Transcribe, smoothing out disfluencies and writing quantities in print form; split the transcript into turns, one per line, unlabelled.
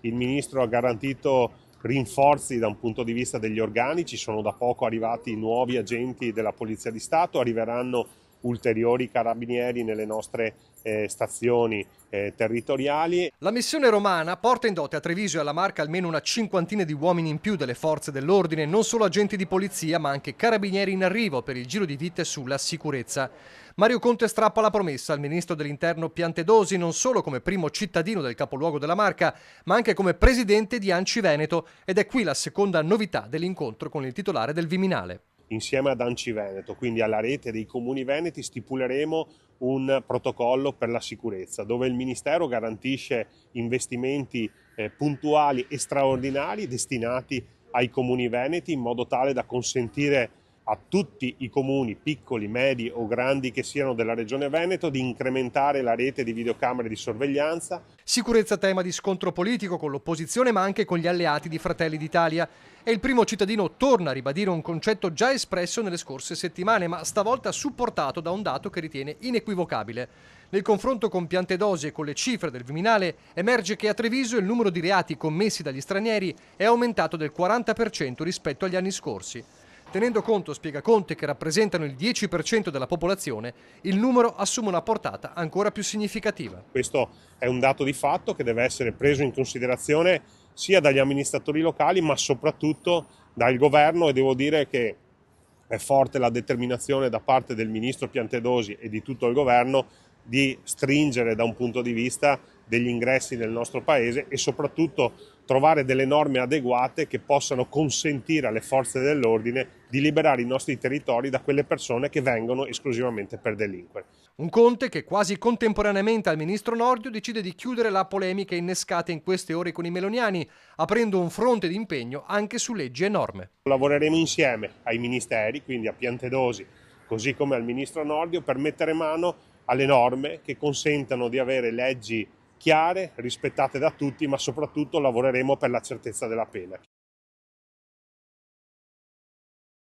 il Ministro ha garantito rinforzi da un punto di vista degli organici, sono da poco arrivati nuovi agenti della Polizia di Stato, arriveranno ulteriori carabinieri nelle nostre stazioni territoriali.
La missione romana porta in dote a Treviso e alla Marca almeno una cinquantina di uomini in più delle forze dell'ordine, non solo agenti di polizia ma anche carabinieri in arrivo per il giro di vite sulla sicurezza. Mario Conte strappa la promessa al ministro dell'Interno Piantedosi non solo come primo cittadino del capoluogo della Marca ma anche come presidente di ANCI Veneto, ed è qui la seconda novità dell'incontro con il titolare del Viminale.
Insieme ad ANCI Veneto, quindi alla rete dei comuni veneti, stipuleremo un protocollo per la sicurezza, dove il Ministero garantisce investimenti puntuali e straordinari destinati ai comuni veneti in modo tale da consentire a tutti i comuni, piccoli, medi o grandi che siano della Regione Veneto, di incrementare la rete di videocamere di sorveglianza.
Sicurezza tema di scontro politico con l'opposizione ma anche con gli alleati di Fratelli d'Italia. E il primo cittadino torna a ribadire un concetto già espresso nelle scorse settimane, ma stavolta supportato da un dato che ritiene inequivocabile. Nel confronto con Piantedosi e con le cifre del Viminale emerge che a Treviso il numero di reati commessi dagli stranieri è aumentato del 40% rispetto agli anni scorsi. Tenendo conto, spiega Conte, che rappresentano il 10% della popolazione, il numero assume una portata ancora più significativa.
Questo è un dato di fatto che deve essere preso in considerazione sia dagli amministratori locali ma soprattutto dal governo, e devo dire che è forte la determinazione da parte del ministro Piantedosi e di tutto il governo di stringere da un punto di vista degli ingressi nel nostro paese e soprattutto trovare delle norme adeguate che possano consentire alle forze dell'ordine di liberare i nostri territori da quelle persone che vengono esclusivamente per delinquere.
Un Conte che quasi contemporaneamente al ministro Nordio decide di chiudere la polemica innescata in queste ore con i meloniani, aprendo un fronte di impegno anche su leggi e norme.
Lavoreremo insieme ai ministeri, quindi a Piantedosi, così come al ministro Nordio, per mettere mano alle norme che consentano di avere leggi chiare, rispettate da tutti, ma soprattutto lavoreremo per la certezza della pena.